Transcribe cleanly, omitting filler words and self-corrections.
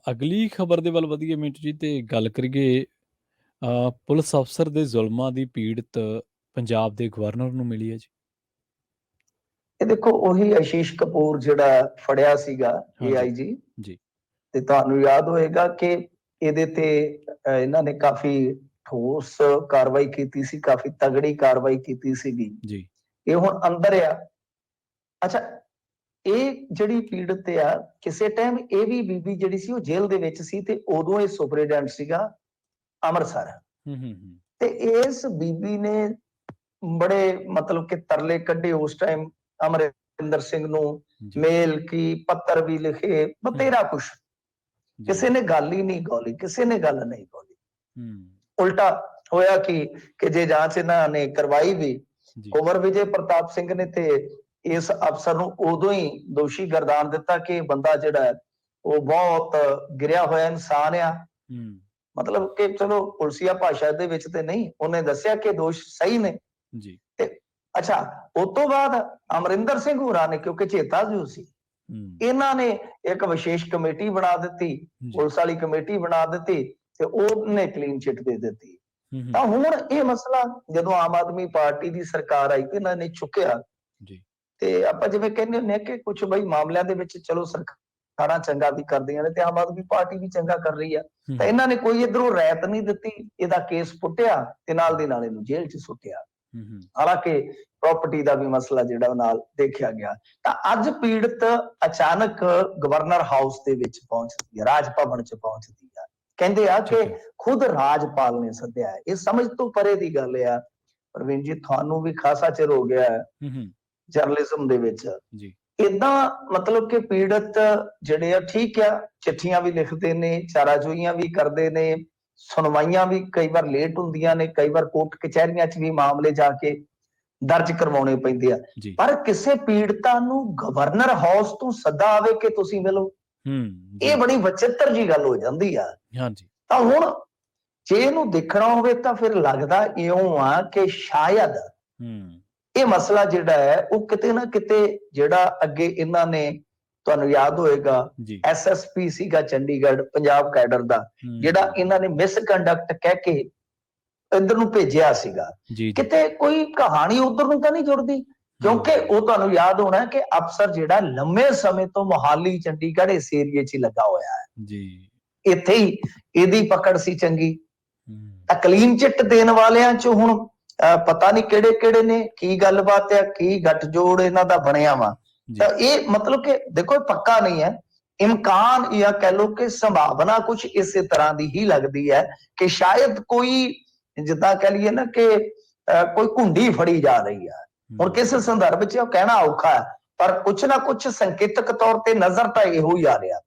ਅਗਲੀ ਖਬਰ ਦੇ ਵੱਲ ਵਧੀਏ ਮਿੰਟੂ ਜੀ ਤੇ ਗੱਲ ਕਰੀਏ ਪੁਲਿਸ ਅਫਸਰ ਦੇ ਜ਼ੁਲਮਾਂ ਦੀ ਪੀੜਤ ਪੰਜਾਬ ਦੇ ਗਵਰਨਰ ਨੂੰ ਮਿਲੀ ਹੈ ਜੀ। ਇਹ ਦੇਖੋ ਉਹੀ ਆਸ਼ੀਸ਼ ਕਪੂਰ ਜਿਹੜਾ ਫੜਿਆ ਸੀਗਾ AIG, ਜੀ ਤੇ ਤੁਹਾਨੂੰ ਯਾਦ ਹੋਏਗਾ ਕਿ ਇਹਦੇ ਤੇ ਇਹਨਾਂ ਨੇ ਕਾਫੀ ਠੋਸ ਕਾਰਵਾਈ ਕੀਤੀ ਸੀ, ਕਾਫੀ ਤਗੜੀ ਕਾਰਵਾਈ ਕੀਤੀ ਸੀਗੀ ਜੀ। ਇਹ ਹੁਣ ਅੰਦਰ ਆ। ਅੱਛਾ, ਇਹ ਜਿਹੜੀ ਪੀੜਤ ਆ, ਕਿਸੇ ਟਾਈਮ ਇਹ ਵੀ ਬੀਬੀ ਜਿਹੜੀ ਸੀ ਉਹ ਜੇਲ੍ਹ ਦੇ ਵਿੱਚ ਸੀ ਤੇ ਉਦੋਂ ਇਹ ਸੁਪਰੀਡੈਂਟ ਸੀਗਾ ਅੰਮ੍ਰਿਤਸਰ। ਤੇ ਇਸ ਬੀਬੀ ਨੇ ਬੜੇ ਮਤਲਬ ਕਿ ਤਰਲੇ ਕੱਢੇ ਉਸ ਟਾਈਮ ਅਮਰਿੰਦਰ ਸਿੰਘ ਨੂੰ, ਮੇਲ ਕੀ ਪੱਤਰ ਵੀ ਲਿਖੇ, ਬਥੇਰਾ ਕੁਛ। ਕਿਸੇ ਨੇ ਗੱਲ ਹੀ ਨਹੀਂ ਗੋਲੀ, ਕਿਸੇ ਨੇ ਗੱਲ ਨਹੀਂ ਗੋਲੀ। ਉਲਟਾ ਹੋਇਆ ਕਿ ਜੇ ਜਾਂਚ ਇਹਨਾਂ ਨੇ ਕਰਵਾਈ ਵੀ, ਕੁੰਵਰ ਵਿਜੇ ਪ੍ਰਤਾਪ ਸਿੰਘ ਨੇ ਤੇ ਇਸ ਅਫਸਰ ਨੂੰ ਉਦੋਂ ਹੀ ਦੋਸ਼ੀ ਗਰਦਾਨ ਦਿੱਤਾ ਕਿ ਬੰਦਾ ਜਿਹੜਾ ਉਹ ਬਹੁਤ ਗਿਰਿਆ ਹੋਇਆ ਇਨਸਾਨ ਆ। ਮਤਲਬ ਕਿ ਚਲੋ ਪੁਲਸੀਆ ਭਾਸ਼ਾ ਦੇ ਵਿੱਚ ਤੇ ਨਹੀਂ, ਉਹਨੇ ਦੱਸਿਆ ਕਿ ਦੋਸ਼ ਸਹੀ ਨੇ ਜੀ। ਤੇ ਅੱਛਾ, ਉਸ ਤੋਂ ਬਾਅਦ ਅਮਰਿੰਦਰ ਸਿੰਘ ਹੋਰਾਂ ਨੇ, ਕਿਉਂਕਿ ਚੇਤਾ ਜੋ ਸੀ, ਇਹਨਾਂ ਨੇ ਇੱਕ ਵਿਸ਼ੇਸ਼ ਕਮੇਟੀ ਬਣਾ ਦਿੱਤੀ, ਪੁਲਿਸ ਵਾਲੀ ਕਮੇਟੀ ਬਣਾ ਦਿੱਤੀ ਤੇ ਉਹਨੇ ਕਲੀਨ ਚਿੱਟ ਦੇ ਦਿੱਤੀ। ਤਾਂ ਹੁਣ ਇਹ ਮਸਲਾ ਜਦੋਂ ਆਮ ਆਦਮੀ ਪਾਰਟੀ ਦੀ ਸਰਕਾਰ ਆਈ ਤੇ ਇਹਨਾਂ ਨੇ ਚੁੱਕਿਆ। ਤੇ ਆਪਾਂ ਜਿਵੇਂ ਕਹਿੰਦੇ ਹੁੰਦੇ ਆ ਕਿ ਕੁਝ ਬਈ ਮਾਮਲਿਆਂ ਦੇ ਵਿੱਚ ਚਲੋ ਸਰਕਾਰਾਂ ਚੰਗਾ ਵੀ ਕਰਦੀਆਂ ਨੇ ਤੇ ਆਮ ਆਦਮੀ ਪਾਰਟੀ ਵੀ ਚੰਗਾ ਕਰ ਰਹੀ ਆ, ਤਾਂ ਇਹਨਾਂ ਨੇ ਕੋਈ ਇਧਰੋਂ ਰਾਇਤ ਨਹੀਂ ਦਿੱਤੀ, ਇਹਦਾ ਕੇਸ ਪੁੱਟਿਆ ਤੇ ਨਾਲ ਦੀ ਨਾਲ ਇਹਨੂੰ ਜੇਲ੍ਹ 'ਚ ਸੁੱਟਿਆ। ਹਾਲਾਂਕਿ ਪ੍ਰਾਪਰਟੀ ਦਾ ਵੀ ਮਸਲਾ ਜਿਹੜਾ ਨਾਲ ਦੇਖਿਆ ਗਿਆ। ਤਾਂ ਅੱਜ ਪੀੜਤ ਅਚਾਨਕ ਗਵਰਨਰ ਹਾਊਸ ਦੇ ਵਿੱਚ ਪਹੁੰਚਦੀ ਹੈ, ਰਾਜ ਭਵਨ 'ਚ ਪਹੁੰਚਦੀ ਆ। ਕਹਿੰਦੇ ਆ ਕਿ ਖੁਦ ਰਾਜਪਾਲ ਨੇ ਸੱਦਿਆ ਹੈ। ਇਹ ਸਮਝ ਤੋਂ ਪਰੇ ਦੀ ਗੱਲ ਆ ਪ੍ਰਵੀਨ ਜੀ, ਤੁਹਾਨੂੰ ਵੀ ਖਾਸਾ ਚਿਰ ਹੋ ਗਿਆ ਜਰਨਲਿਜ਼ਮ ਦੇ ਵਿੱਚ। ਏਦਾਂ ਮਤਲਬ ਕਿ ਪੀੜਤ ਜਿਹੜੇ ਆ, ਠੀਕ ਆ, ਚਿੱਠੀਆਂ ਵੀ ਲਿਖਦੇ ਨੇ, ਚਾਰਾਜੋਈਆਂ ਵੀ ਕਰਦੇ ਨੇ, ਸੁਣਵਾਈਆਂ ਵੀ ਕਈ ਵਾਰ ਲੇਟ ਹੁੰਦੀਆਂ ਨੇ, ਕਈ ਵਾਰ ਕੋਰਟ ਕਚਹਿਰੀਆਂ 'ਚ ਵੀ ਮਾਮਲੇ ਜਾ ਕੇ ਦਰਜ ਕਰਵਾਉਣੇ ਪੈਂਦੇ ਆ, ਪਰ ਕਿਸੇ ਪੀੜਤਾਂ ਨੂੰ ਗਵਰਨਰ ਹਾਊਸ ਤੋਂ ਸੱਦਾ ਆਵੇ ਕਿ ਤੁਸੀਂ ਮਿਲੋ, ਇਹ ਬੜੀ ਵਿਚਿੱਤਰ ਜੀ ਗੱਲ ਹੋ ਜਾਂਦੀ ਆ। ਤਾਂ ਹੁਣ ਜੇ ਇਹਨੂੰ ਦੇਖਣਾ ਹੋਵੇ ਤਾਂ ਫਿਰ ਲੱਗਦਾ ਇਉਂ ਆ ਕਿ ਸ਼ਾਇਦ ਇਹ ਮਸਲਾ ਜਿਹੜਾ ਹੈ ਉਹ ਕਿਤੇ ਨਾ ਕਿਤੇ ਜਿਹੜਾ ਅੱਗੇ ਇਹਨਾਂ ਨੇ, ਤੁਹਾਨੂੰ ਯਾਦ ਹੋਏਗਾ SSP ਸੀਗਾ ਚੰਡੀਗੜ੍ਹ ਪੰਜਾਬ ਕੈਡਰ ਦਾ, ਜਿਹੜਾ ਇਹਨਾਂ ਨੇ ਮਿਸਕੰਡਕਟ ਕਹਿ ਕੇ ਇੱਧਰ ਨੂੰ ਭੇਜਿਆ ਸੀਗਾ, ਕਿਤੇ ਕੋਈ ਕਹਾਣੀ ਉਧਰ ਨੂੰ ਤਾਂ ਨਹੀਂ ਜੁੜਦੀ? ਕਿਉਂਕਿ ਉਹ ਤੁਹਾਨੂੰ ਯਾਦ ਹੋਣਾ ਕਿ ਅਫਸਰ ਜਿਹੜਾ ਲੰਮੇ ਸਮੇਂ ਤੋਂ ਮੁਹਾਲੀ ਚੰਡੀਗੜ੍ਹ ਇਸ ਏਰੀਏ 'ਚ ਹੀ ਲੱਗਾ ਹੋਇਆ ਹੈ, ਇੱਥੇ ਹੀ ਇਹਦੀ ਪਕੜ ਸੀ ਚੰਗੀ। ਤਾਂ ਕਲੀਨ ਚਿੱਟ ਦੇਣ ਵਾਲਿਆਂ 'ਚ ਹੁਣ ਪਤਾ ਨਹੀਂ ਕਿਹੜੇ ਕਿਹੜੇ ਨੇ, ਕੀ ਗੱਲਬਾਤ ਆ, ਕੀ ਗੱਠਜੋੜ ਇਹਨਾਂ ਦਾ ਬਣਿਆ ਵਾ। ਤਾਂ ਇਹ ਮਤਲਬ ਕਿ ਦੇਖੋ ਪੱਕਾ ਨਹੀਂ ਹੈ, ਇਮਕਾਨ ਜਾਂ ਕਹਿ ਲਓ ਕਿ ਸੰਭਾਵਨਾ ਕੁਝ ਇਸੇ ਤਰ੍ਹਾਂ ਦੀ ਹੀ ਲੱਗਦੀ ਹੈ ਕਿ ਸ਼ਾਇਦ ਕੋਈ, ਜਿੱਦਾਂ ਕਹਿ ਲਈਏ ਨਾ ਕਿ ਕੋਈ ਘੁੰਡੀ ਫੜੀ ਜਾ ਰਹੀ ਹੈ। ਹੁਣ ਕਿਸ ਸੰਦਰਭ 'ਚ ਉਹ ਕਹਿਣਾ ਔਖਾ ਹੈ, ਪਰ ਕੁਛ ਨਾ ਕੁਛ ਸੰਕੇਤਕ ਤੌਰ ਤੇ ਨਜ਼ਰ ਤਾਂ ਇਹੋ ਹੀ ਆ ਰਿਹਾ।